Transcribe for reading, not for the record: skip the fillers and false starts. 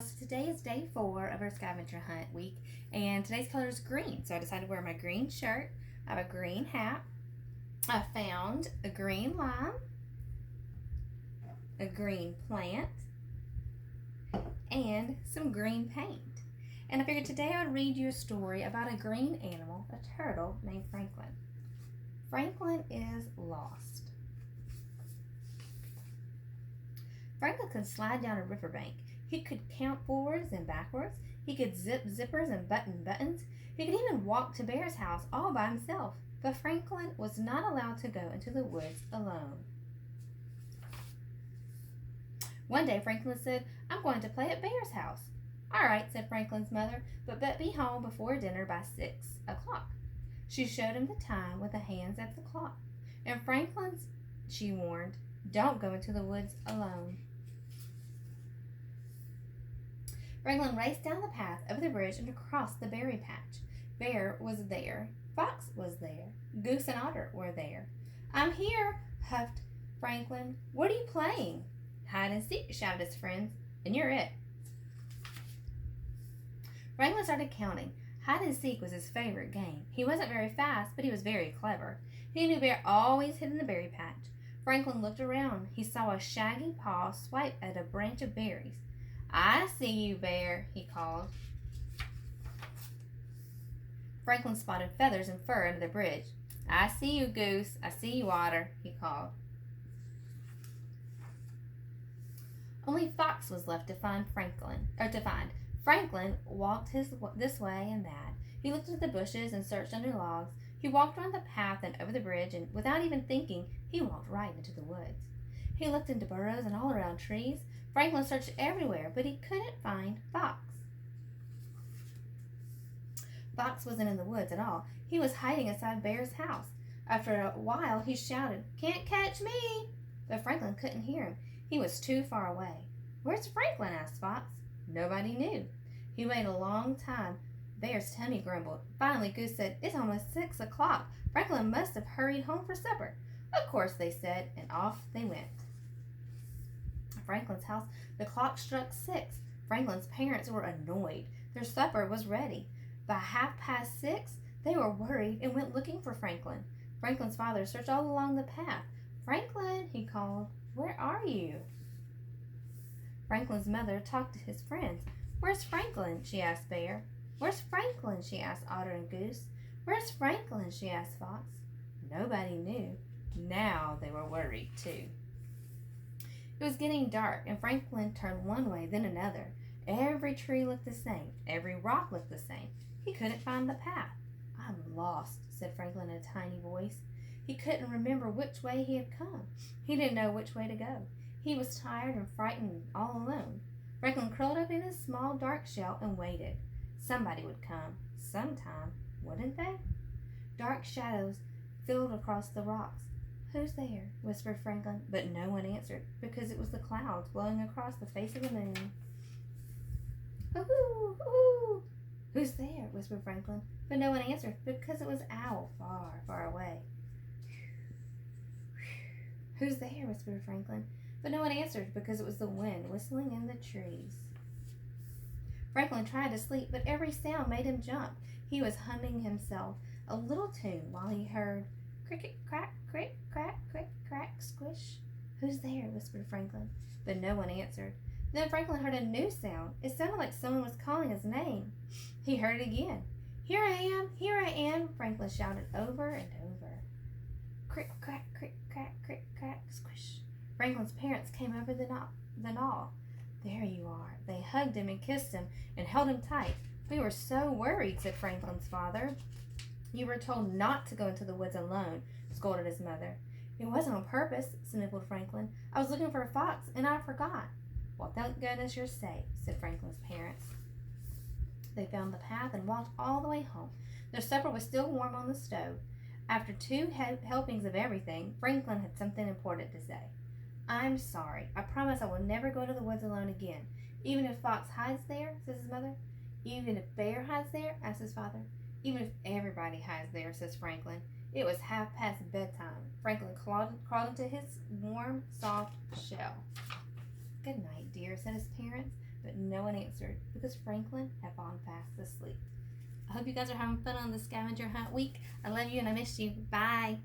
So today is day 4 of our scavenger hunt week, and today's color is green. So I decided to wear my green shirt. I have a green hat. I found a green lime, a green plant, and some green paint. And I figured today I would read you a story about a green animal, a turtle named Franklin. Franklin is lost. Franklin could slide down a riverbank. He could count forwards and backwards. He could zip zippers and button buttons. He could even walk to Bear's house all by himself. But Franklin was not allowed to go into the woods alone. One day Franklin said, "I'm going to play at Bear's house." "All right," said Franklin's mother, "but be home before dinner by 6 o'clock." She showed him the time with the hands at the clock. "And Franklin's," she warned, "don't go into the woods alone." Franklin raced down the path over the bridge and across the berry patch. Bear was there. Fox was there. Goose and Otter were there. "I'm here," huffed Franklin. "What are you playing?" "Hide and seek," shouted his friends. "And you're it." Franklin started counting. Hide and seek was his favorite game. He wasn't very fast, but he was very clever. He knew Bear always hid in the berry patch. Franklin looked around. He saw a shaggy paw swipe at a branch of berries. "I see you, Bear," he called. Franklin spotted feathers and fur under the bridge. "I see you, Goose. I see you, Otter," he called. Only Fox was left to find Franklin walked this way and that. He looked at the bushes and searched under logs. He walked around the path and over the bridge, and without even thinking, he walked right into the woods. He looked into burrows and all around trees. Franklin searched everywhere, but he couldn't find Fox. Fox wasn't in the woods at all. He was hiding inside Bear's house. After a while, he shouted, "Can't catch me!" But Franklin couldn't hear him. He was too far away. "Where's Franklin?" asked Fox. Nobody knew. He waited a long time. Bear's tummy grumbled. Finally, Goose said, "It's almost 6 o'clock. Franklin must have hurried home for supper." "Of course," they said, and off they went. At Franklin's house, the clock struck 6. Franklin's parents were annoyed. Their supper was ready. By 6:30, they were worried and went looking for Franklin. Franklin's father searched all along the path. "Franklin," he called, "where are you?" Franklin's mother talked to his friends. "Where's Franklin?" she asked Bear. "Where's Franklin?" she asked Otter and Goose. "Where's Franklin?" she asked Fox. Nobody knew. Now they were worried too. It was getting dark, and Franklin turned one way, then another. Every tree looked the same. Every rock looked the same. He couldn't find the path. "I'm lost," said Franklin in a tiny voice. He couldn't remember which way he had come. He didn't know which way to go. He was tired and frightened and all alone. Franklin curled up in his small dark shell and waited. Somebody would come. Sometime, wouldn't they? Dark shadows filled across the rocks. "Who's there?" whispered Franklin, but no one answered, because it was the clouds blowing across the face of the moon. "Ooh, ooh!" "Who's there?" whispered Franklin, but no one answered, because it was Owl far, far away. "Who's there?" whispered Franklin, but no one answered, because it was the wind whistling in the trees. Franklin tried to sleep, but every sound made him jump. He was humming himself a little tune while he heard cricket, crack, crick, crack, crick, crack, squish. "Who's there?" whispered Franklin, but no one answered. Then Franklin heard a new sound. It sounded like someone was calling his name. He heard it again. "Here I am! Here I am!" Franklin shouted over and over. Crick, crack, crick, crack, crick, crack, squish. Franklin's parents came over the knoll. "There you are." They hugged him and kissed him and held him tight. "We were so worried," said Franklin's father. "You were told not to go into the woods alone," scolded his mother. "It wasn't on purpose," sniffled Franklin. "I was looking for a fox, and I forgot." "Well, thank goodness you're safe," said Franklin's parents. They found the path and walked all the way home. Their supper was still warm on the stove. After 2 helpings of everything, Franklin had something important to say. "I'm sorry. I promise I will never go to the woods alone again. Even if Fox hides there," says his mother. "Even if Bear hides there?" asks his father. "Even if everybody hides there," says Franklin. It was bedtime. Franklin crawled into his warm, soft shell. "Good night, dear," said his parents, but no one answered because Franklin had fallen fast asleep. I hope you guys are having fun on the scavenger hunt week. I love you and I miss you. Bye.